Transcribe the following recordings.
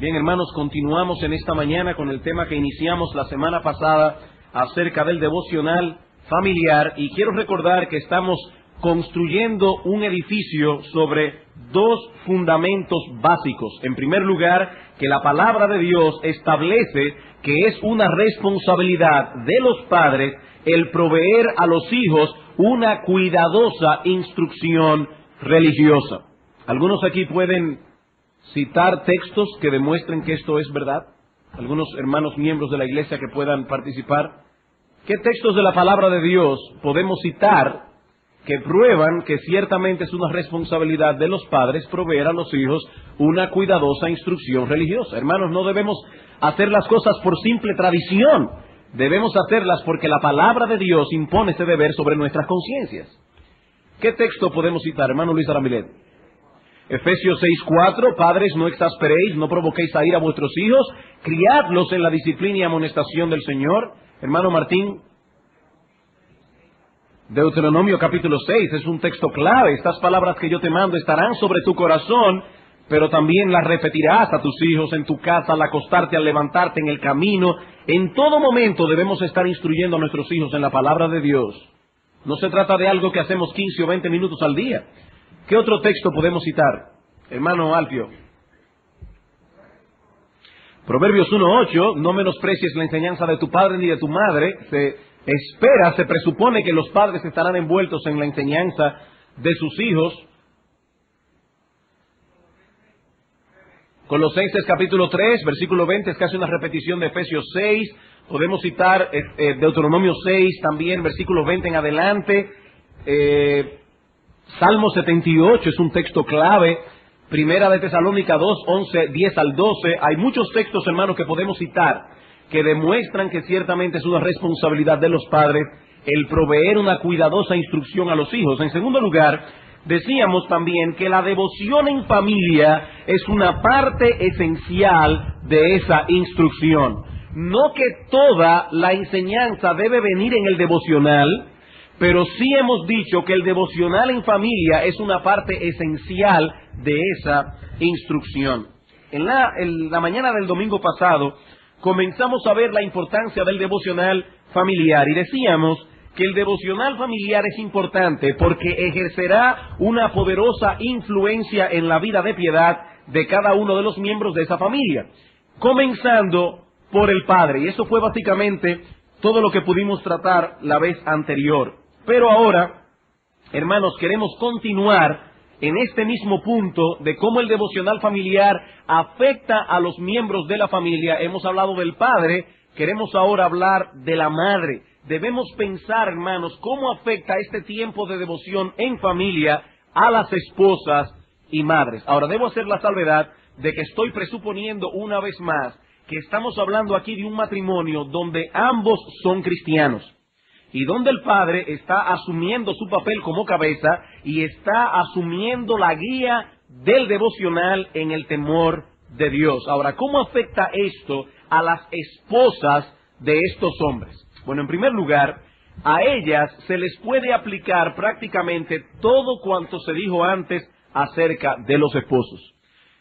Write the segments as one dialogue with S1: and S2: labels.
S1: Bien, hermanos, continuamos en esta mañana con el tema que iniciamos la semana pasada acerca del devocional familiar, y quiero recordar que estamos construyendo un edificio sobre dos fundamentos básicos. En primer lugar, que la palabra de Dios establece que es una responsabilidad de los padres el proveer a los hijos una cuidadosa instrucción religiosa. Algunos aquí pueden citar textos que demuestren que esto es verdad. Algunos hermanos miembros de la iglesia que puedan participar. ¿Qué textos de la palabra de Dios podemos citar que prueban que ciertamente es una responsabilidad de los padres proveer a los hijos una cuidadosa instrucción religiosa? Hermanos, no debemos hacer las cosas por simple tradición. Debemos hacerlas porque la palabra de Dios impone ese deber sobre nuestras conciencias. ¿Qué texto podemos citar, hermano Luis Aramilet? Efesios 6:4, padres, no exasperéis, no provoquéis a ira a vuestros hijos, criadlos en la disciplina y amonestación del Señor. Hermano Martín, Deuteronomio capítulo 6, es un texto clave. Estas palabras que yo te mando estarán sobre tu corazón, pero también las repetirás a tus hijos en tu casa, al acostarte, al levantarte, en el camino. En todo momento debemos estar instruyendo a nuestros hijos en la palabra de Dios. No se trata de algo que hacemos 15 o 20 minutos al día. ¿Qué otro texto podemos citar? Hermano Alfio. Proverbios 1:8, no menosprecies la enseñanza de tu padre ni de tu madre. Se presupone que los padres estarán envueltos en la enseñanza de sus hijos. Colosenses capítulo 3, versículo 20, es casi una repetición de Efesios 6. Podemos citar Deuteronomio 6 también, versículo 20 en adelante. Salmo 78 es un texto clave. Primera de Tesalónica 2, 11, 10 al 12. Hay muchos textos, hermanos, que podemos citar que demuestran que ciertamente es una responsabilidad de los padres el proveer una cuidadosa instrucción a los hijos. En segundo lugar, decíamos también que la devoción en familia es una parte esencial de esa instrucción. No que toda la enseñanza debe venir en el devocional, pero sí hemos dicho que el devocional en familia es una parte esencial de esa instrucción. En la mañana del domingo pasado comenzamos a ver la importancia del devocional familiar y decíamos que el devocional familiar es importante porque ejercerá una poderosa influencia en la vida de piedad de cada uno de los miembros de esa familia, comenzando por el padre. Y eso fue básicamente todo lo que pudimos tratar la vez anterior. Pero ahora, hermanos, queremos continuar en este mismo punto de cómo el devocional familiar afecta a los miembros de la familia. Hemos hablado del padre, queremos ahora hablar de la madre. Debemos pensar, hermanos, cómo afecta este tiempo de devoción en familia a las esposas y madres. Ahora, debo hacer la salvedad de que estoy presuponiendo una vez más que estamos hablando aquí de un matrimonio donde ambos son cristianos y donde el padre está asumiendo su papel como cabeza y está asumiendo la guía del devocional en el temor de Dios. Ahora, ¿cómo afecta esto a las esposas de estos hombres? Bueno, en primer lugar, a ellas se les puede aplicar prácticamente todo cuanto se dijo antes acerca de los esposos.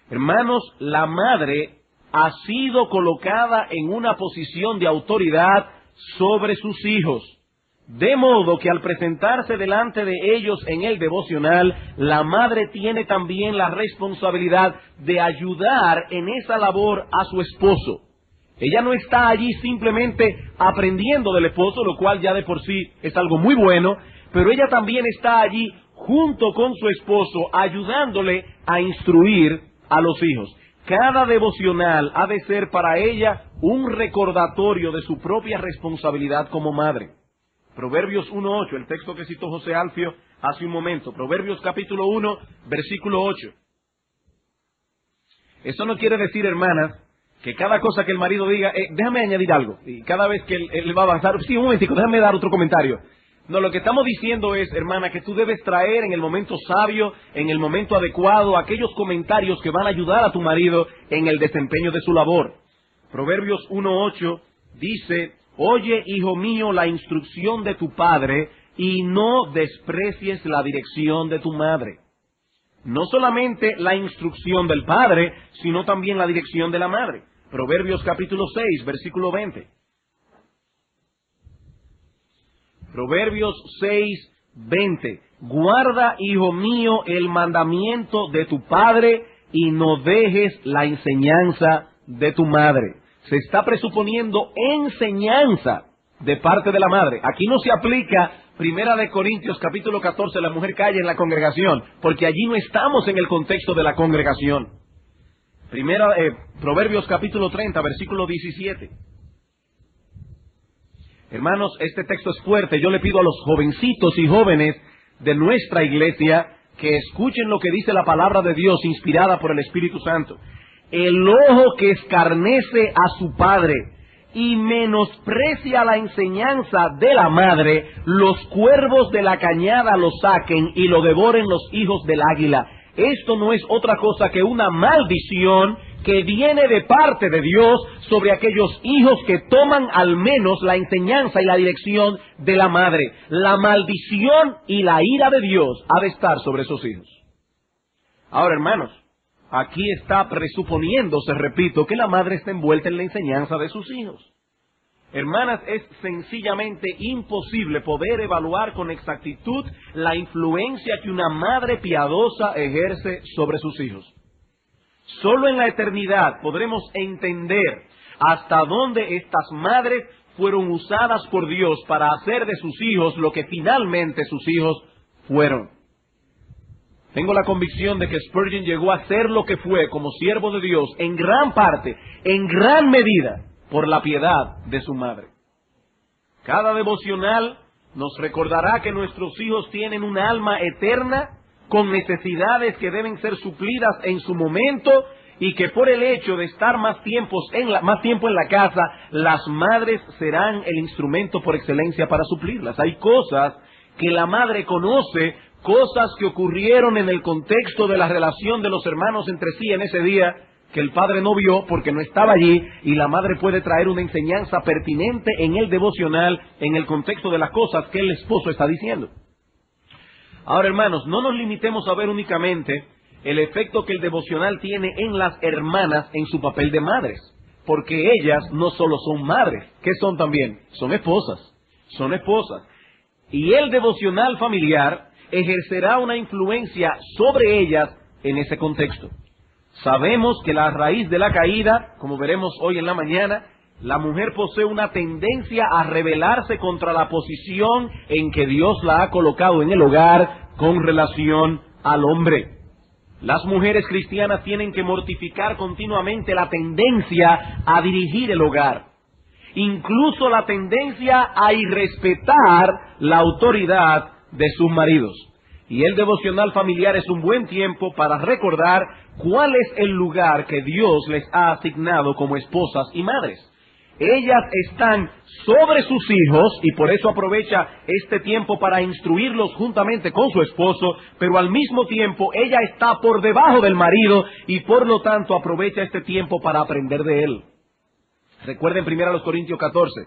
S1: Hermanos, la madre ha sido colocada en una posición de autoridad sobre sus hijos. De modo que al presentarse delante de ellos en el devocional, la madre tiene también la responsabilidad de ayudar en esa labor a su esposo. Ella no está allí simplemente aprendiendo del esposo, lo cual ya de por sí es algo muy bueno, pero ella también está allí junto con su esposo ayudándole a instruir a los hijos. Cada devocional ha de ser para ella un recordatorio de su propia responsabilidad como madre. Proverbios 1:8, el texto que citó José Alfio hace un momento. Proverbios capítulo 1, versículo 8. Eso no quiere decir, hermanas, que cada cosa que el marido diga, déjame añadir algo, y cada vez que él va a avanzar, sí, un momentico, déjame dar otro comentario. No, lo que estamos diciendo es, hermana, que tú debes traer en el momento sabio, en el momento adecuado, aquellos comentarios que van a ayudar a tu marido en el desempeño de su labor. Proverbios 1:8 dice: oye, hijo mío, la instrucción de tu padre y no desprecies la dirección de tu madre. No solamente la instrucción del padre, sino también la dirección de la madre. Proverbios capítulo 6, versículo 20. Proverbios 6, 20. Guarda, hijo mío, el mandamiento de tu padre y no dejes la enseñanza de tu madre. Se está presuponiendo enseñanza de parte de la madre. Aquí no se aplica Primera de Corintios capítulo 14, la mujer calla en la congregación, porque allí no estamos en el contexto de la congregación. Proverbios capítulo 30, versículo 17. Hermanos, este texto es fuerte. Yo le pido a los jovencitos y jóvenes de nuestra iglesia que escuchen lo que dice la palabra de Dios inspirada por el Espíritu Santo. El ojo que escarnece a su padre y menosprecia la enseñanza de la madre, los cuervos de la cañada lo saquen y lo devoren los hijos del águila. Esto no es otra cosa que una maldición que viene de parte de Dios sobre aquellos hijos que toman al menos la enseñanza y la dirección de la madre. La maldición y la ira de Dios ha de estar sobre esos hijos. Ahora, hermanos, aquí está presuponiéndose, repito, que la madre está envuelta en la enseñanza de sus hijos. Hermanas, es sencillamente imposible poder evaluar con exactitud la influencia que una madre piadosa ejerce sobre sus hijos. Solo en la eternidad podremos entender hasta dónde estas madres fueron usadas por Dios para hacer de sus hijos lo que finalmente sus hijos fueron. Tengo la convicción de que Spurgeon llegó a ser lo que fue como siervo de Dios en gran parte, en gran medida, por la piedad de su madre. Cada devocional nos recordará que nuestros hijos tienen un alma eterna con necesidades que deben ser suplidas en su momento y que por el hecho de estar más tiempo en la casa, las madres serán el instrumento por excelencia para suplirlas. Hay cosas que la madre conoce, cosas que ocurrieron en el contexto de la relación de los hermanos entre sí en ese día, que el padre no vio porque no estaba allí, y la madre puede traer una enseñanza pertinente en el devocional, en el contexto de las cosas que el esposo está diciendo. Ahora, hermanos, no nos limitemos a ver únicamente el efecto que el devocional tiene en las hermanas en su papel de madres, porque ellas no solo son madres, ¿qué son también? Son esposas. Y el devocional familiar ejercerá una influencia sobre ellas en ese contexto. Sabemos que la raíz de la caída, como veremos hoy en la mañana, la mujer posee una tendencia a rebelarse contra la posición en que Dios la ha colocado en el hogar con relación al hombre. Las mujeres cristianas tienen que mortificar continuamente la tendencia a dirigir el hogar, incluso la tendencia a irrespetar la autoridad de sus maridos. Y el devocional familiar es un buen tiempo para recordar cuál es el lugar que Dios les ha asignado como esposas y madres. Ellas están sobre sus hijos y por eso aprovecha este tiempo para instruirlos juntamente con su esposo, pero al mismo tiempo ella está por debajo del marido y por lo tanto aprovecha este tiempo para aprender de él. Recuerden 1 Corintios 14,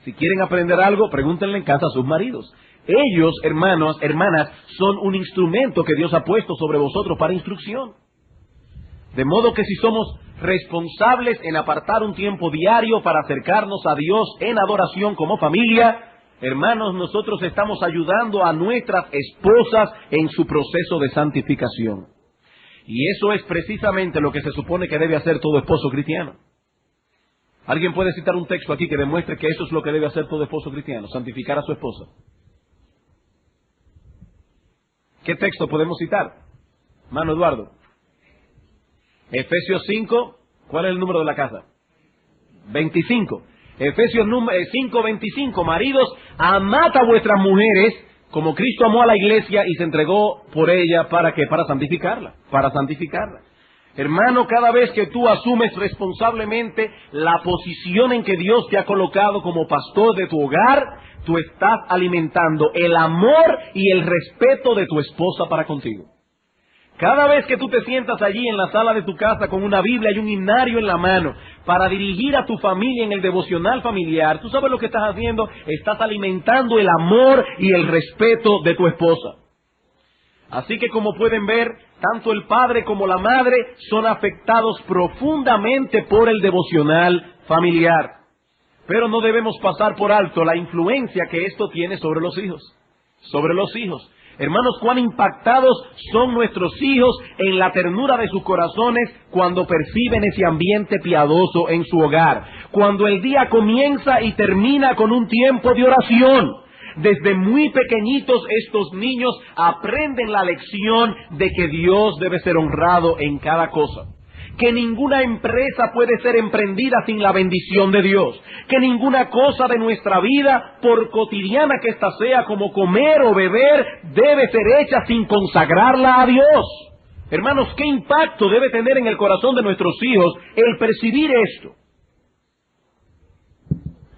S1: si quieren aprender algo, pregúntenle en casa a sus maridos. Ellos, hermanos, hermanas, son un instrumento que Dios ha puesto sobre vosotros para instrucción. De modo que si somos responsables en apartar un tiempo diario para acercarnos a Dios en adoración como familia, hermanos, nosotros estamos ayudando a nuestras esposas en su proceso de santificación. Y eso es precisamente lo que se supone que debe hacer todo esposo cristiano. ¿Alguien puede citar un texto aquí que demuestre que eso es lo que debe hacer todo esposo cristiano? Santificar a su esposa. ¿Qué texto podemos citar? Mano Eduardo. Efesios 5, ¿cuál es el número de la casa? 25. Efesios 5, 25. Maridos, amad a vuestras mujeres como Cristo amó a la iglesia y se entregó por ella, ¿para qué? Para santificarla. Hermano, cada vez que tú asumes responsablemente la posición en que Dios te ha colocado como pastor de tu hogar, tú estás alimentando el amor y el respeto de tu esposa para contigo. Cada vez que tú te sientas allí en la sala de tu casa con una Biblia y un himnario en la mano para dirigir a tu familia en el devocional familiar, ¿tú sabes lo que estás haciendo? Estás alimentando el amor y el respeto de tu esposa. Así que como pueden ver, tanto el padre como la madre son afectados profundamente por el devocional familiar. Pero no debemos pasar por alto la influencia que esto tiene sobre los hijos. Sobre los hijos. Hermanos, cuán impactados son nuestros hijos en la ternura de sus corazones cuando perciben ese ambiente piadoso en su hogar. Cuando el día comienza y termina con un tiempo de oración. Desde muy pequeñitos estos niños aprenden la lección de que Dios debe ser honrado en cada cosa. Que ninguna empresa puede ser emprendida sin la bendición de Dios. Que ninguna cosa de nuestra vida, por cotidiana que ésta sea, como comer o beber, debe ser hecha sin consagrarla a Dios. Hermanos, ¿qué impacto debe tener en el corazón de nuestros hijos el percibir esto?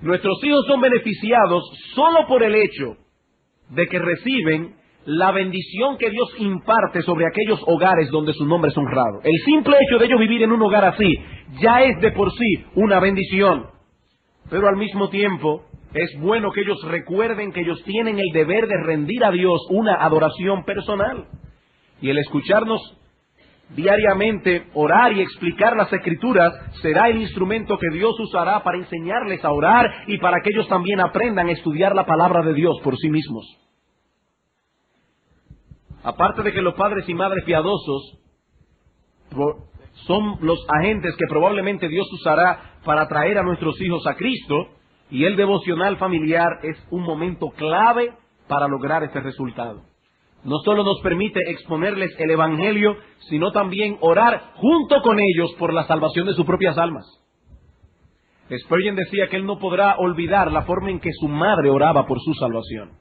S1: Nuestros hijos son beneficiados solo por el hecho de que reciben la bendición que Dios imparte sobre aquellos hogares donde su nombre es honrado. El simple hecho de ellos vivir en un hogar así ya es de por sí una bendición. Pero al mismo tiempo es bueno que ellos recuerden que ellos tienen el deber de rendir a Dios una adoración personal. Y el escucharnos diariamente orar y explicar las Escrituras será el instrumento que Dios usará para enseñarles a orar y para que ellos también aprendan a estudiar la palabra de Dios por sí mismos. Aparte de que los padres y madres piadosos son los agentes que probablemente Dios usará para traer a nuestros hijos a Cristo, y el devocional familiar es un momento clave para lograr este resultado. No solo nos permite exponerles el Evangelio, sino también orar junto con ellos por la salvación de sus propias almas. Spurgeon decía que él no podrá olvidar la forma en que su madre oraba por su salvación.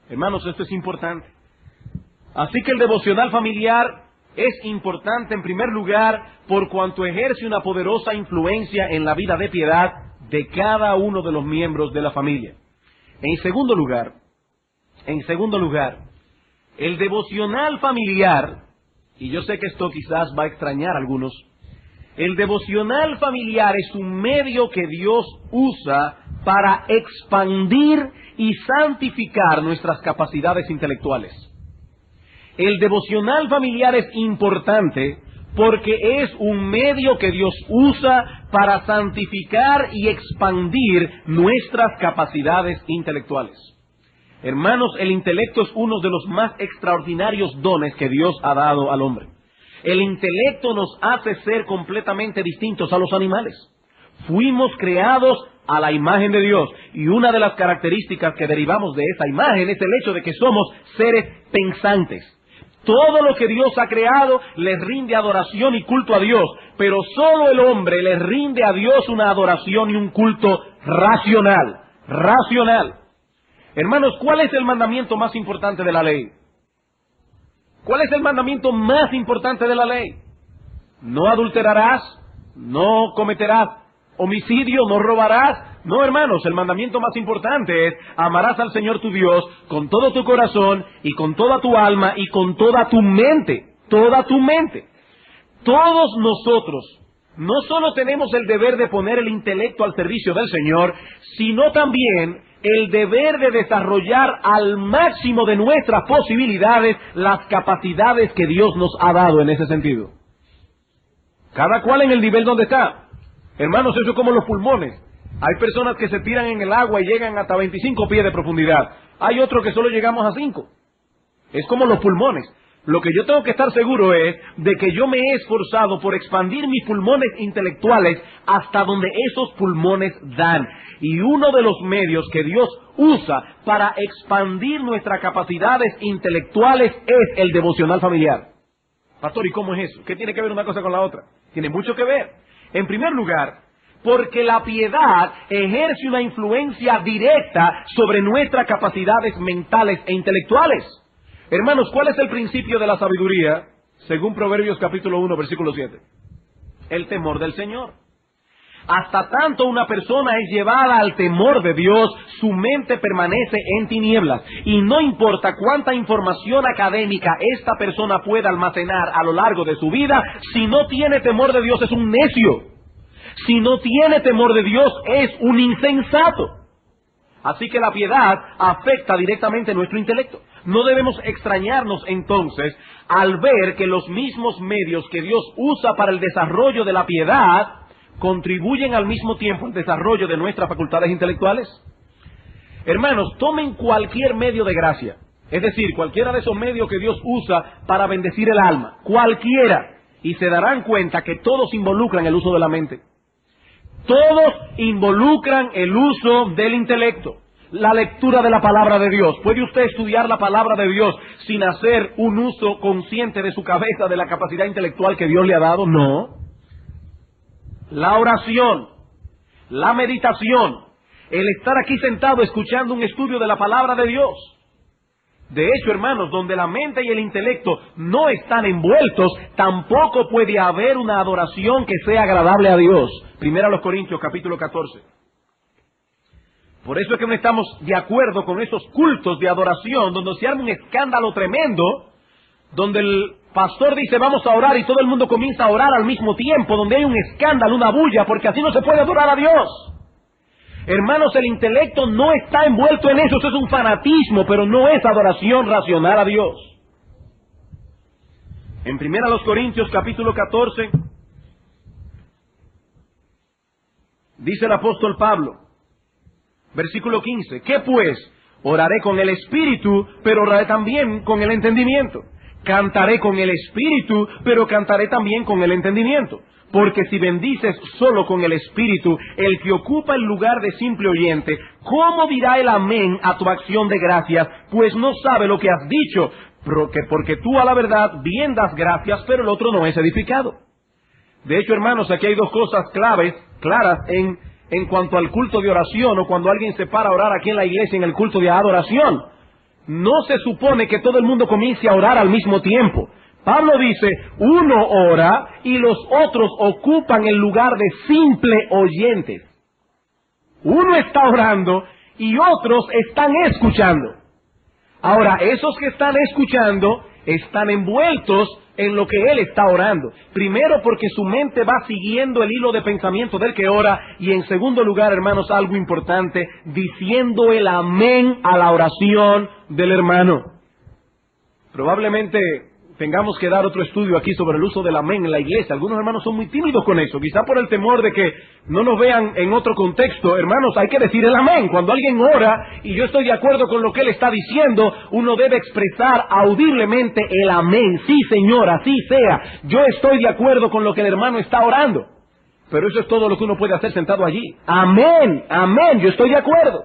S1: Hermanos, esto es importante. Así que el devocional familiar es importante en primer lugar por cuanto ejerce una poderosa influencia en la vida de piedad de cada uno de los miembros de la familia. En segundo lugar, el devocional familiar, y yo sé que esto quizás va a extrañar a algunos, el devocional familiar es un medio que Dios usa para expandir y santificar nuestras capacidades intelectuales. El devocional familiar es importante porque es un medio que Dios usa para santificar y expandir nuestras capacidades intelectuales. Hermanos, el intelecto es uno de los más extraordinarios dones que Dios ha dado al hombre. El intelecto nos hace ser completamente distintos a los animales. Fuimos creados a la imagen de Dios, y una de las características que derivamos de esa imagen es el hecho de que somos seres pensantes. Todo lo que Dios ha creado le rinde adoración y culto a Dios, pero solo el hombre le rinde a Dios una adoración y un culto racional. Hermanos, ¿cuál es el mandamiento más importante de la ley? ¿Cuál es el mandamiento más importante de la ley? No adulterarás, no cometerás homicidio, no robarás. No, hermanos, el mandamiento más importante es: amarás al Señor tu Dios con todo tu corazón y con toda tu alma y con toda tu mente. Toda tu mente. Todos nosotros no solo tenemos el deber de poner el intelecto al servicio del Señor, sino también el deber de desarrollar al máximo de nuestras posibilidades las capacidades que Dios nos ha dado en ese sentido. Cada cual en el nivel donde está. Hermanos, eso es como los pulmones. Hay personas que se tiran en el agua y llegan hasta 25 pies de profundidad. Hay otros que solo llegamos a 5. Es como los pulmones. Lo que yo tengo que estar seguro es de que yo me he esforzado por expandir mis pulmones intelectuales hasta donde esos pulmones dan. Y uno de los medios que Dios usa para expandir nuestras capacidades intelectuales es el devocional familiar. Pastor, ¿y cómo es eso? ¿Qué tiene que ver una cosa con la otra? Tiene mucho que ver. En primer lugar, porque la piedad ejerce una influencia directa sobre nuestras capacidades mentales e intelectuales. Hermanos, ¿cuál es el principio de la sabiduría? Según Proverbios capítulo 1, versículo 7. El temor del Señor. Hasta tanto una persona es llevada al temor de Dios, su mente permanece en tinieblas. Y no importa cuánta información académica esta persona pueda almacenar a lo largo de su vida, si no tiene temor de Dios es un necio. Si no tiene temor de Dios es un insensato. Así que la piedad afecta directamente nuestro intelecto. No debemos extrañarnos entonces al ver que los mismos medios que Dios usa para el desarrollo de la piedad contribuyen al mismo tiempo al desarrollo de nuestras facultades intelectuales. Hermanos, tomen cualquier medio de gracia, es decir, cualquiera de esos medios que Dios usa para bendecir el alma, cualquiera, y se darán cuenta que todos involucran el uso de la mente. Todos involucran el uso del intelecto, la lectura de la palabra de Dios. ¿Puede usted estudiar la palabra de Dios sin hacer un uso consciente de su cabeza, de la capacidad intelectual que Dios le ha dado? No. La oración, la meditación, el estar aquí sentado escuchando un estudio de la palabra de Dios. De hecho, hermanos, donde la mente y el intelecto no están envueltos, tampoco puede haber una adoración que sea agradable a Dios. Primera a los Corintios, capítulo 14. Por eso es que no estamos de acuerdo con esos cultos de adoración, donde se arma un escándalo tremendo, donde el pastor dice vamos a orar y todo el mundo comienza a orar al mismo tiempo, donde hay un escándalo, una bulla, porque así no se puede adorar a Dios. Hermanos, el intelecto no está envuelto en eso, es un fanatismo, pero no es adoración racional a Dios. En 1 Corintios capítulo 14, dice el apóstol Pablo, versículo 15, ¿qué pues? Oraré con el espíritu, pero oraré también con el entendimiento. Cantaré con el espíritu, pero cantaré también con el entendimiento. Porque si bendices solo con el espíritu, el que ocupa el lugar de simple oyente, ¿cómo dirá el amén a tu acción de gracias? Pues no sabe lo que has dicho, porque tú a la verdad bien das gracias, pero el otro no es edificado. De hecho, hermanos, aquí hay dos cosas claras en cuanto al culto de oración, o cuando alguien se para a orar aquí en la iglesia en el culto de adoración. No se supone que todo el mundo comience a orar al mismo tiempo. Pablo dice, uno ora y los otros ocupan el lugar de simple oyentes. Uno está orando y otros están escuchando. Ahora, esos que están escuchando están envueltos en lo que él está orando. Primero, porque su mente va siguiendo el hilo de pensamiento del que ora, y en segundo lugar, hermanos, algo importante, diciendo el amén a la oración del hermano. Probablemente tengamos que dar otro estudio aquí sobre el uso del amén en la iglesia. Algunos hermanos son muy tímidos con eso, quizá por el temor de que no nos vean en otro contexto. Hermanos, hay que decir el amén. Cuando alguien ora y yo estoy de acuerdo con lo que él está diciendo, uno debe expresar audiblemente el amén. Sí, Señor, así sea. Yo estoy de acuerdo con lo que el hermano está orando. Pero eso es todo lo que uno puede hacer sentado allí. Amén, amén, yo estoy de acuerdo.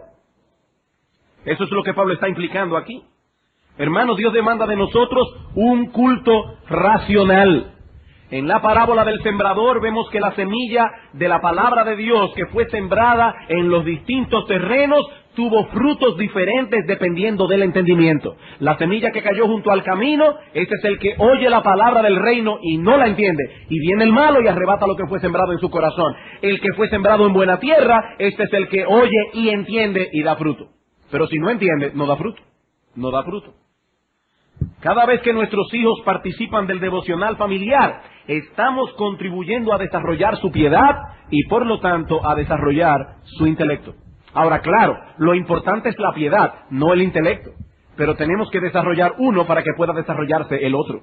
S1: Eso es lo que Pablo está implicando aquí. Hermanos, Dios demanda de nosotros un culto racional. En la parábola del sembrador vemos que la semilla de la palabra de Dios que fue sembrada en los distintos terrenos tuvo frutos diferentes dependiendo del entendimiento. La semilla que cayó junto al camino, ese es el que oye la palabra del reino y no la entiende. Y viene el malo y arrebata lo que fue sembrado en su corazón. El que fue sembrado en buena tierra, este es el que oye y entiende y da fruto. Pero si no entiende, no da fruto. No da fruto. Cada vez que nuestros hijos participan del devocional familiar, estamos contribuyendo a desarrollar su piedad y por lo tanto a desarrollar su intelecto. Ahora, claro, lo importante es la piedad, no el intelecto, pero tenemos que desarrollar uno para que pueda desarrollarse el otro.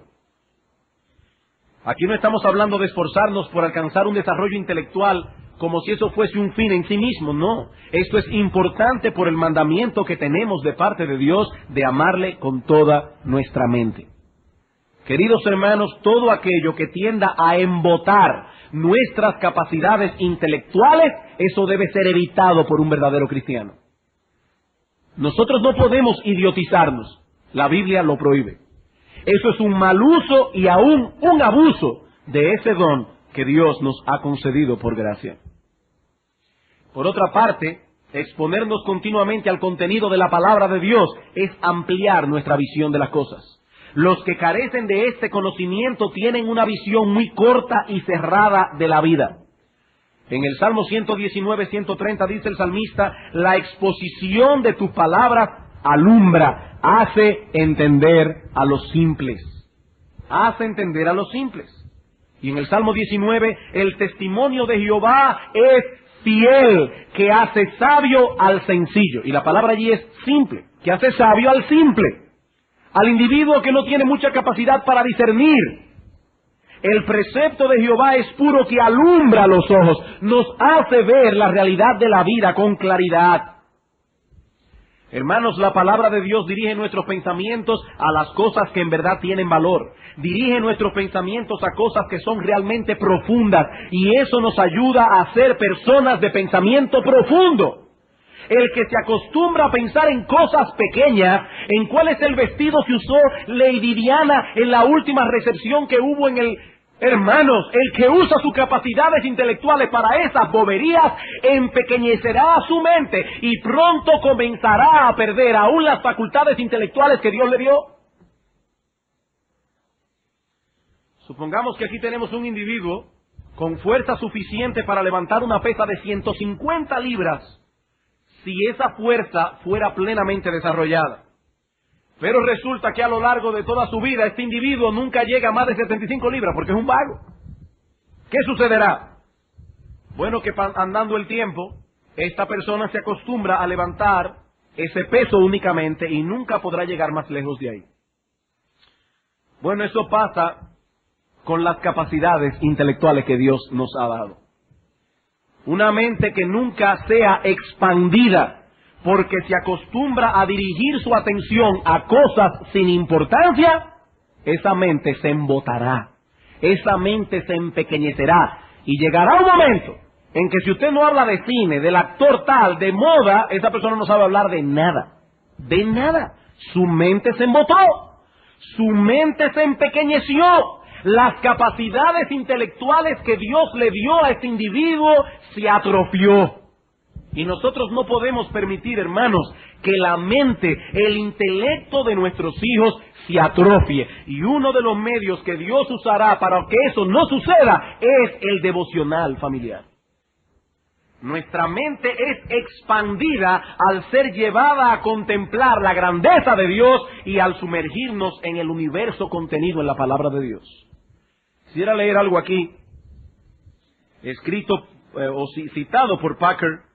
S1: Aquí no estamos hablando de esforzarnos por alcanzar un desarrollo intelectual como si eso fuese un fin en sí mismo, no. Esto es importante por el mandamiento que tenemos de parte de Dios de amarle con toda nuestra mente. Queridos hermanos, todo aquello que tienda a embotar nuestras capacidades intelectuales, eso debe ser evitado por un verdadero cristiano. Nosotros no podemos idiotizarnos. La Biblia lo prohíbe. Eso es un mal uso y aún un abuso de ese don que Dios nos ha concedido por gracia. Por otra parte, exponernos continuamente al contenido de la palabra de Dios es ampliar nuestra visión de las cosas. Los que carecen de este conocimiento tienen una visión muy corta y cerrada de la vida. En el Salmo 119, 130 dice el salmista, la exposición de tus palabras alumbra, hace entender a los simples. Hace entender a los simples. Y en el Salmo 19, el testimonio de Jehová es fiel, que hace sabio al sencillo. Y la palabra allí es simple, que hace sabio al simple, al individuo que no tiene mucha capacidad para discernir. El precepto de Jehová es puro, que alumbra los ojos, nos hace ver la realidad de la vida con claridad. Hermanos, la palabra de Dios dirige nuestros pensamientos a las cosas que en verdad tienen valor. Dirige nuestros pensamientos a cosas que son realmente profundas. Y eso nos ayuda a ser personas de pensamiento profundo. El que se acostumbra a pensar en cosas pequeñas, en cuál es el vestido que usó Lady Diana en la última recepción que hubo en el... Hermanos, el que usa sus capacidades intelectuales para esas boberías empequeñecerá su mente y pronto comenzará a perder aún las facultades intelectuales que Dios le dio. Supongamos que aquí tenemos un individuo con fuerza suficiente para levantar una pesa de 150 libras, si esa fuerza fuera plenamente desarrollada. Pero resulta que a lo largo de toda su vida este individuo nunca llega a más de 75 libras porque es un vago. ¿Qué sucederá? Bueno, que andando el tiempo, esta persona se acostumbra a levantar ese peso únicamente y nunca podrá llegar más lejos de ahí. Bueno, eso pasa con las capacidades intelectuales que Dios nos ha dado. Una mente que nunca sea expandida, porque se acostumbra a dirigir su atención a cosas sin importancia, esa mente se embotará, esa mente se empequeñecerá, y llegará un momento en que si usted no habla de cine, del actor tal, de moda, esa persona no sabe hablar de nada, de nada. Su mente se embotó, su mente se empequeñeció. Las capacidades intelectuales que Dios le dio a este individuo se atrofió. Y nosotros no podemos permitir, hermanos, que la mente, el intelecto de nuestros hijos se atrofie. Y uno de los medios que Dios usará para que eso no suceda es el devocional familiar. Nuestra mente es expandida al ser llevada a contemplar la grandeza de Dios y al sumergirnos en el universo contenido en la palabra de Dios. Quisiera leer algo aquí, escrito o citado por Packer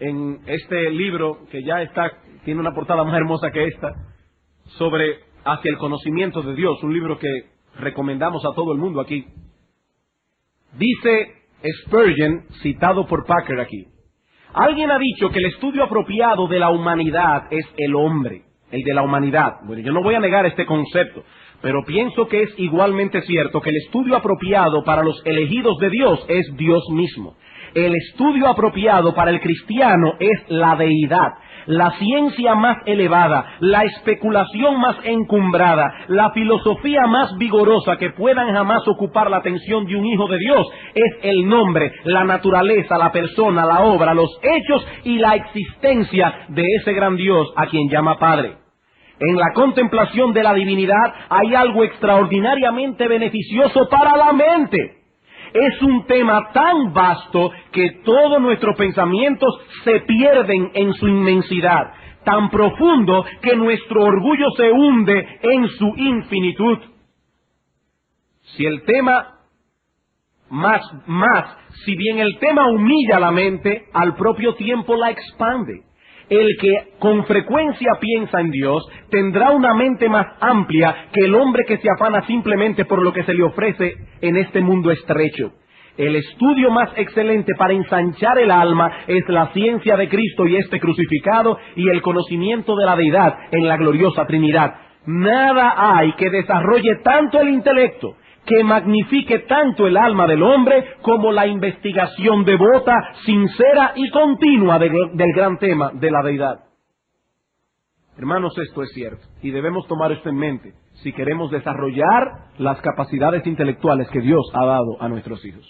S1: en este libro que ya tiene una portada más hermosa que esta, sobre Hacia el conocimiento de Dios, un libro que recomendamos a todo el mundo aquí. Dice Spurgeon, citado por Packer aquí: alguien ha dicho que el estudio apropiado de la humanidad es el hombre, el de la humanidad. Bueno, yo no voy a negar este concepto, pero pienso que es igualmente cierto que el estudio apropiado para los elegidos de Dios es Dios mismo. El estudio apropiado para el cristiano es la deidad, la ciencia más elevada, la especulación más encumbrada, la filosofía más vigorosa que puedan jamás ocupar la atención de un hijo de Dios. Es el nombre, la naturaleza, la persona, la obra, los hechos y la existencia de ese gran Dios a quien llama Padre. En la contemplación de la divinidad hay algo extraordinariamente beneficioso para la mente. Es un tema tan vasto que todos nuestros pensamientos se pierden en su inmensidad, tan profundo que nuestro orgullo se hunde en su infinitud. Si bien el tema humilla la mente, al propio tiempo la expande. El que con frecuencia piensa en Dios tendrá una mente más amplia que el hombre que se afana simplemente por lo que se le ofrece en este mundo estrecho. El estudio más excelente para ensanchar el alma es la ciencia de Cristo y este crucificado y el conocimiento de la deidad en la gloriosa Trinidad. Nada hay que desarrolle tanto el intelecto, que magnifique tanto el alma del hombre, como la investigación devota, sincera y continua del gran tema de la deidad. Hermanos, esto es cierto, y debemos tomar esto en mente si queremos desarrollar las capacidades intelectuales que Dios ha dado a nuestros hijos.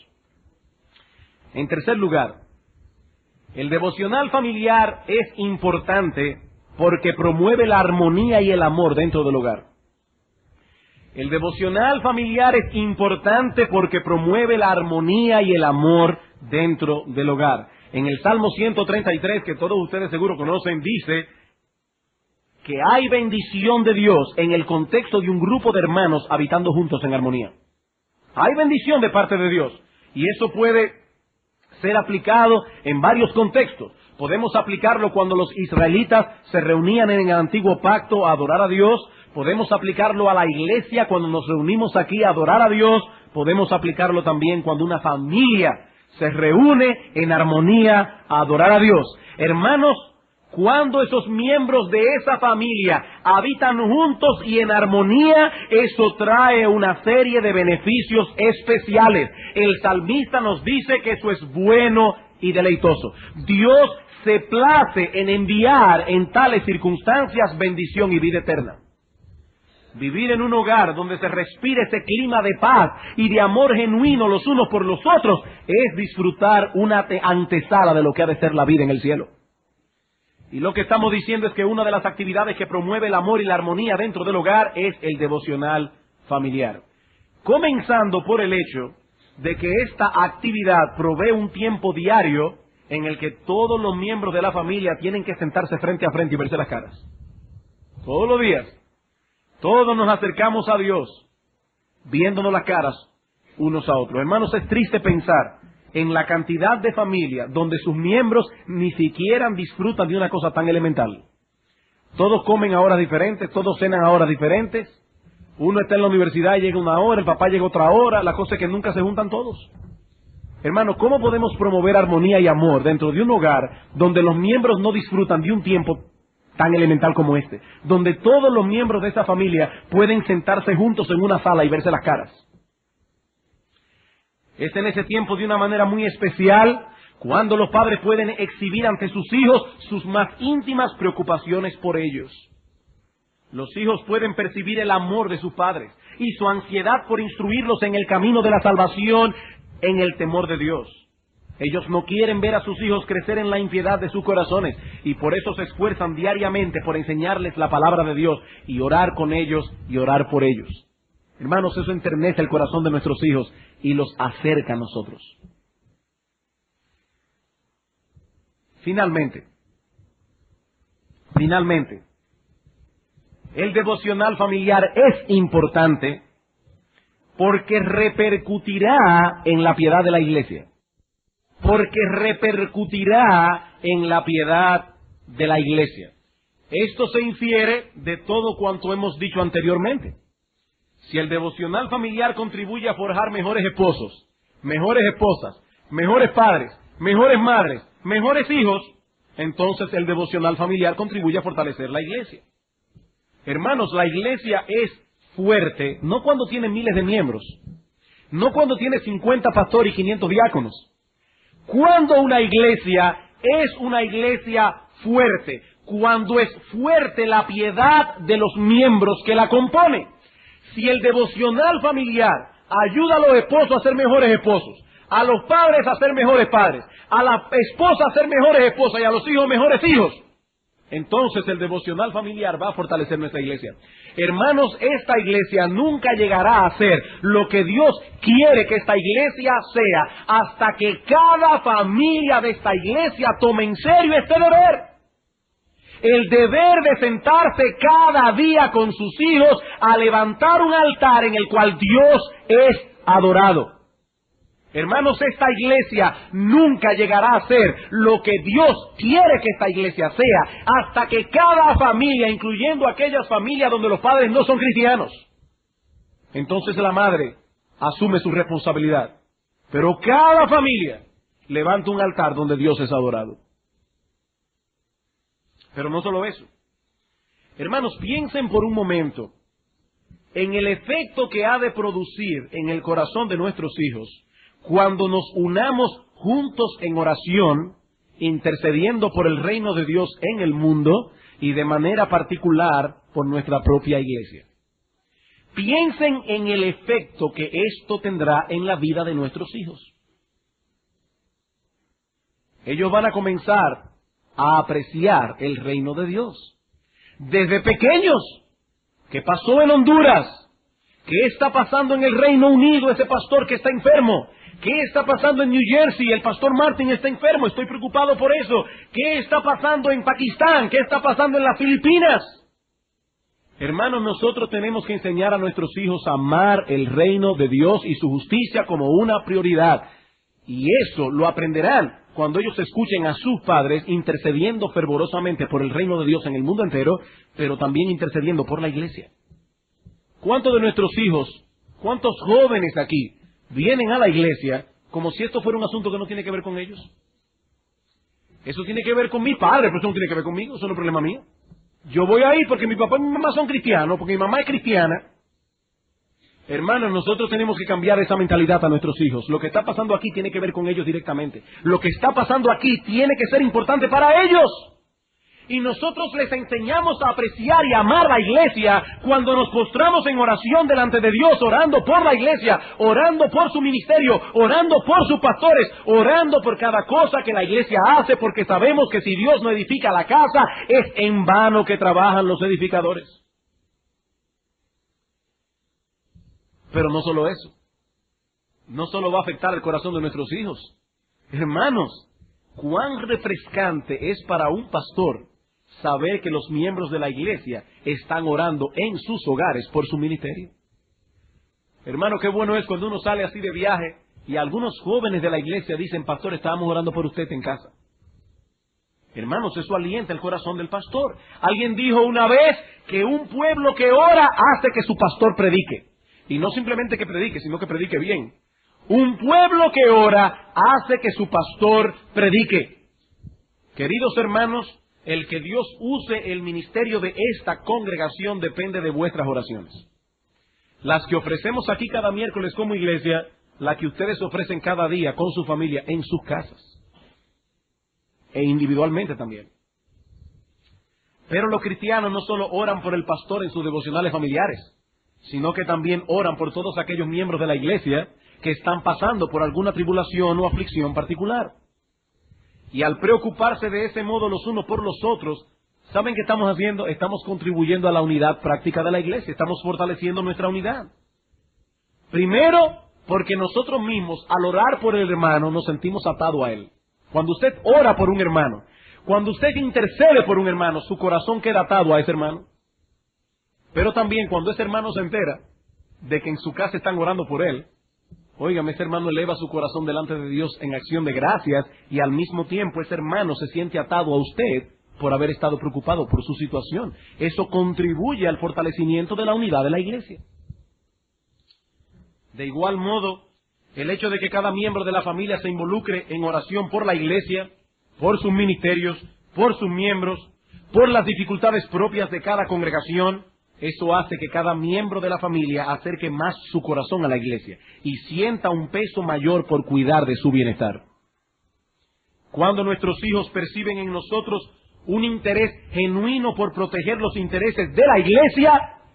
S1: En tercer lugar, el devocional familiar es importante porque promueve la armonía y el amor dentro del hogar. El devocional familiar es importante porque promueve la armonía y el amor dentro del hogar. En el Salmo 133, que todos ustedes seguro conocen, dice que hay bendición de Dios en el contexto de un grupo de hermanos habitando juntos en armonía. Hay bendición de parte de Dios. Y eso puede ser aplicado en varios contextos. Podemos aplicarlo cuando los israelitas se reunían en el antiguo pacto a adorar a Dios. Podemos aplicarlo a la iglesia cuando nos reunimos aquí a adorar a Dios. Podemos aplicarlo también cuando una familia se reúne en armonía a adorar a Dios. Hermanos, cuando esos miembros de esa familia habitan juntos y en armonía, eso trae una serie de beneficios especiales. El salmista nos dice que eso es bueno y deleitoso. Dios se place en enviar en tales circunstancias bendición y vida eterna. Vivir en un hogar donde se respire ese clima de paz y de amor genuino los unos por los otros es disfrutar una antesala de lo que ha de ser la vida en el cielo. Y lo que estamos diciendo es que una de las actividades que promueve el amor y la armonía dentro del hogar es el devocional familiar. Comenzando por el hecho de que esta actividad provee un tiempo diario en el que todos los miembros de la familia tienen que sentarse frente a frente y verse las caras. Todos los días. Todos nos acercamos a Dios viéndonos las caras unos a otros. Hermanos, es triste pensar en la cantidad de familias donde sus miembros ni siquiera disfrutan de una cosa tan elemental. Todos comen a horas diferentes, todos cenan a horas diferentes. Uno está en la universidad y llega una hora, el papá llega otra hora. La cosa es que nunca se juntan todos. Hermanos, ¿cómo podemos promover armonía y amor dentro de un hogar donde los miembros no disfrutan de un tiempo tan elemental como este? Donde todos los miembros de esa familia pueden sentarse juntos en una sala y verse las caras. Es en ese tiempo de una manera muy especial cuando los padres pueden exhibir ante sus hijos sus más íntimas preocupaciones por ellos. Los hijos pueden percibir el amor de sus padres y su ansiedad por instruirlos en el camino de la salvación, en el temor de Dios. Ellos no quieren ver a sus hijos crecer en la impiedad de sus corazones y por eso se esfuerzan diariamente por enseñarles la palabra de Dios y orar con ellos y orar por ellos. Hermanos, eso enternece el corazón de nuestros hijos y los acerca a nosotros. Finalmente, el devocional familiar es importante porque repercutirá en la piedad de la iglesia. Porque repercutirá en la piedad de la iglesia. Esto se infiere de todo cuanto hemos dicho anteriormente. Si el devocional familiar contribuye a forjar mejores esposos, mejores esposas, mejores padres, mejores madres, mejores hijos, entonces el devocional familiar contribuye a fortalecer la iglesia. Hermanos, la iglesia es fuerte no cuando tiene miles de miembros, no cuando tiene 50 pastores y 500 diáconos. Cuando una iglesia es una iglesia fuerte, cuando es fuerte la piedad de los miembros que la componen. Si el devocional familiar ayuda a los esposos a ser mejores esposos, a los padres a ser mejores padres, a la esposa a ser mejores esposas y a los hijos mejores hijos, entonces el devocional familiar va a fortalecer nuestra iglesia. Hermanos, esta iglesia nunca llegará a ser lo que Dios quiere que esta iglesia sea hasta que cada familia de esta iglesia tome en serio este deber. El deber de sentarse cada día con sus hijos a levantar un altar en el cual Dios es adorado. Hermanos, esta iglesia nunca llegará a ser lo que Dios quiere que esta iglesia sea hasta que cada familia, incluyendo aquellas familias donde los padres no son cristianos, entonces la madre asume su responsabilidad. Pero cada familia levanta un altar donde Dios es adorado. Pero no solo eso. Hermanos, piensen por un momento en el efecto que ha de producir en el corazón de nuestros hijos cuando nos unamos juntos en oración, intercediendo por el reino de Dios en el mundo y de manera particular por nuestra propia iglesia. Piensen en el efecto que esto tendrá en la vida de nuestros hijos. Ellos van a comenzar a apreciar el reino de Dios. Desde pequeños. ¿Qué pasó en Honduras? ¿Qué está pasando en el Reino Unido, ese pastor que está enfermo? ¿Qué está pasando en New Jersey? El pastor Martin está enfermo, estoy preocupado por eso. ¿Qué está pasando en Pakistán? ¿Qué está pasando en las Filipinas? Hermanos, nosotros tenemos que enseñar a nuestros hijos a amar el reino de Dios y su justicia como una prioridad. Y eso lo aprenderán cuando ellos escuchen a sus padres intercediendo fervorosamente por el reino de Dios en el mundo entero, pero también intercediendo por la iglesia. ¿Cuántos de nuestros hijos, cuántos jóvenes aquí vienen a la iglesia como si esto fuera un asunto que no tiene que ver con ellos? Eso tiene que ver con mi padre, pero eso no tiene que ver conmigo, eso no es problema mío. Yo voy ahí porque mi papá y mi mamá son cristianos, porque mi mamá es cristiana. Hermanos, nosotros tenemos que cambiar esa mentalidad a nuestros hijos. Lo que está pasando aquí tiene que ver con ellos directamente. Lo que está pasando aquí tiene que ser importante para ellos. Y nosotros les enseñamos a apreciar y amar la iglesia cuando nos postramos en oración delante de Dios, orando por la iglesia, orando por su ministerio, orando por sus pastores, orando por cada cosa que la iglesia hace, porque sabemos que si Dios no edifica la casa, es en vano que trabajan los edificadores. Pero no solo eso. No solo va a afectar el corazón de nuestros hijos. Hermanos, cuán refrescante es para un pastor saber que los miembros de la iglesia están orando en sus hogares por su ministerio. Hermano, qué bueno es cuando uno sale así de viaje y algunos jóvenes de la iglesia dicen: pastor, estábamos orando por usted en casa. Hermanos, eso alienta el corazón del pastor. Alguien dijo una vez que un pueblo que ora hace que su pastor predique. Y no simplemente que predique, sino que predique bien. Un pueblo que ora hace que su pastor predique. Queridos hermanos, el que Dios use el ministerio de esta congregación depende de vuestras oraciones. Las que ofrecemos aquí cada miércoles como iglesia, la que ustedes ofrecen cada día con su familia en sus casas. E individualmente también. Pero los cristianos no solo oran por el pastor en sus devocionales familiares, sino que también oran por todos aquellos miembros de la iglesia que están pasando por alguna tribulación o aflicción particular. Y al preocuparse de ese modo los unos por los otros, ¿saben qué estamos haciendo? Estamos contribuyendo a la unidad práctica de la iglesia, estamos fortaleciendo nuestra unidad. Primero, porque nosotros mismos, al orar por el hermano, nos sentimos atados a él. Cuando usted ora por un hermano, cuando usted intercede por un hermano, su corazón queda atado a ese hermano. Pero también cuando ese hermano se entera de que en su casa están orando por él, óigame, ese hermano eleva su corazón delante de Dios en acción de gracias y al mismo tiempo ese hermano se siente atado a usted por haber estado preocupado por su situación. Eso contribuye al fortalecimiento de la unidad de la iglesia. De igual modo, el hecho de que cada miembro de la familia se involucre en oración por la iglesia, por sus ministerios, por sus miembros, por las dificultades propias de cada congregación, eso hace que cada miembro de la familia acerque más su corazón a la iglesia y sienta un peso mayor por cuidar de su bienestar. Cuando nuestros hijos perciben en nosotros un interés genuino por proteger los intereses de la iglesia,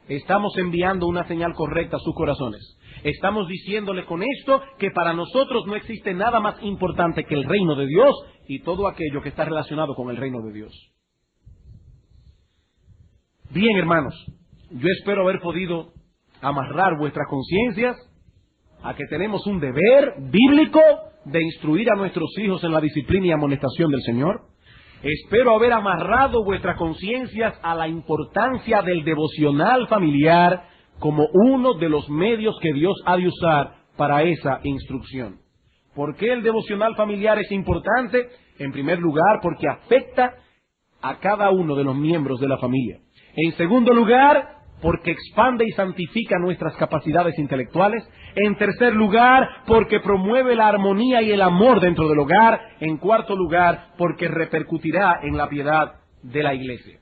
S1: estamos enviando una señal correcta a sus corazones. Estamos diciéndole con esto que para nosotros no existe nada más importante que el reino de Dios y todo aquello que está relacionado con el reino de Dios. Bien, hermanos, yo espero haber podido amarrar vuestras conciencias a que tenemos un deber bíblico de instruir a nuestros hijos en la disciplina y amonestación del Señor. Espero haber amarrado vuestras conciencias a la importancia del devocional familiar como uno de los medios que Dios ha de usar para esa instrucción. ¿Por qué el devocional familiar es importante? En primer lugar, porque afecta a cada uno de los miembros de la familia. En segundo lugar, porque expande y santifica nuestras capacidades intelectuales. En tercer lugar, porque promueve la armonía y el amor dentro del hogar. En cuarto lugar, porque repercutirá en la piedad de la iglesia.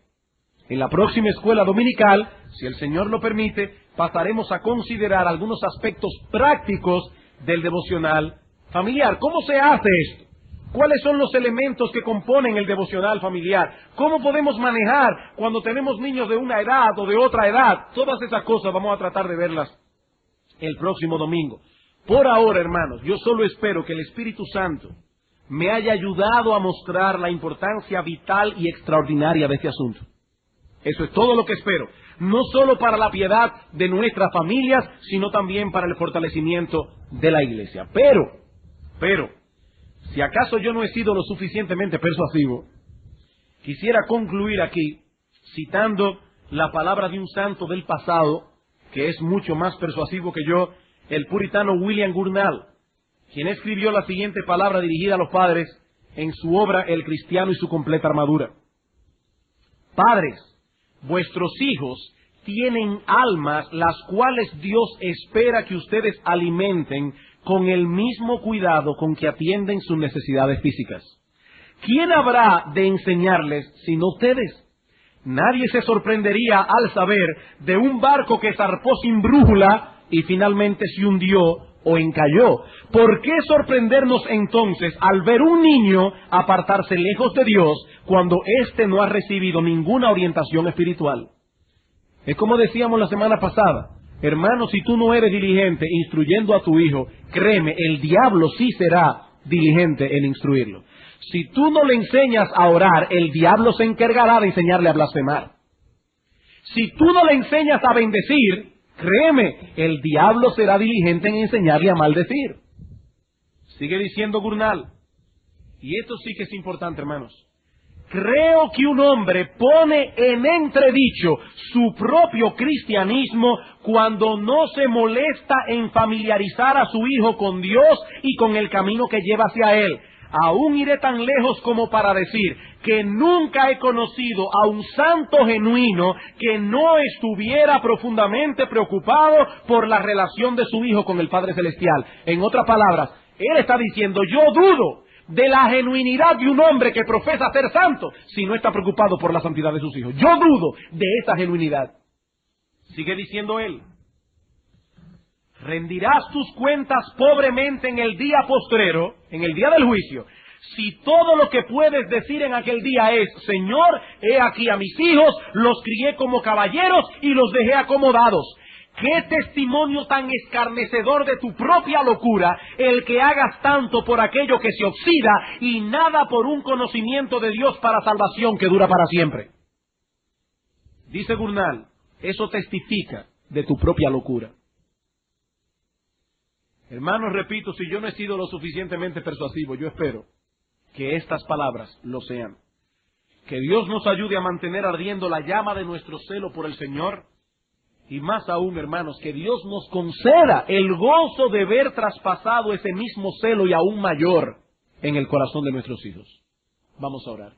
S1: En la próxima escuela dominical, si el Señor lo permite, pasaremos a considerar algunos aspectos prácticos del devocional familiar. ¿Cómo se hace esto? ¿Cuáles son los elementos que componen el devocional familiar? ¿Cómo podemos manejar cuando tenemos niños de una edad o de otra edad? Todas esas cosas vamos a tratar de verlas el próximo domingo. Por ahora, hermanos, yo solo espero que el Espíritu Santo me haya ayudado a mostrar la importancia vital y extraordinaria de este asunto. Eso es todo lo que espero. No solo para la piedad de nuestras familias, sino también para el fortalecimiento de la iglesia. Pero, si acaso yo no he sido lo suficientemente persuasivo, quisiera concluir aquí citando la palabra de un santo del pasado, que es mucho más persuasivo que yo, el puritano William Gurnall. quien escribió la siguiente palabra dirigida a los padres en su obra El cristiano y su completa armadura. Padres, vuestros hijos tienen almas las cuales Dios espera que ustedes alimenten con el mismo cuidado con que atienden sus necesidades físicas. ¿Quién habrá de enseñarles sino ustedes? Nadie se sorprendería al saber de un barco que zarpó sin brújula y finalmente se hundió o encalló. ¿Por qué sorprendernos entonces al ver un niño apartarse lejos de Dios cuando éste no ha recibido ninguna orientación espiritual? Es como decíamos la semana pasada, hermano, si tú no eres diligente instruyendo a tu hijo, créeme, el diablo sí será diligente en instruirlo. Si tú no le enseñas a orar, el diablo se encargará de enseñarle a blasfemar. Si tú no le enseñas a bendecir, créeme, el diablo será diligente en enseñarle a maldecir. Sigue diciendo Gurnal, y esto sí que es importante, hermanos. Creo que un hombre pone en entredicho su propio cristianismo cuando no se molesta en familiarizar a su hijo con Dios y con el camino que lleva hacia él. Aún iré tan lejos como para decir que nunca he conocido a un santo genuino que no estuviera profundamente preocupado por la relación de su hijo con el Padre Celestial. En otras palabras, él está diciendo, yo dudo de la genuinidad de un hombre que profesa ser santo si no está preocupado por la santidad de sus hijos. Yo dudo de esa genuinidad. Sigue diciendo él, rendirás tus cuentas pobremente en el día postrero, en el día del juicio, si todo lo que puedes decir en aquel día es, Señor, he aquí a mis hijos, los crié como caballeros y los dejé acomodados. ¡Qué testimonio tan escarnecedor de tu propia locura el que hagas tanto por aquello que se oxida y nada por un conocimiento de Dios para salvación que dura para siempre! Dice Gurnal, eso testifica de tu propia locura. Hermanos, repito, si yo no he sido lo suficientemente persuasivo, yo espero que estas palabras lo sean. Que Dios nos ayude a mantener ardiendo la llama de nuestro celo por el Señor. Y más aún, hermanos, que Dios nos conceda el gozo de ver traspasado ese mismo celo y aún mayor en el corazón de nuestros hijos. Vamos a orar.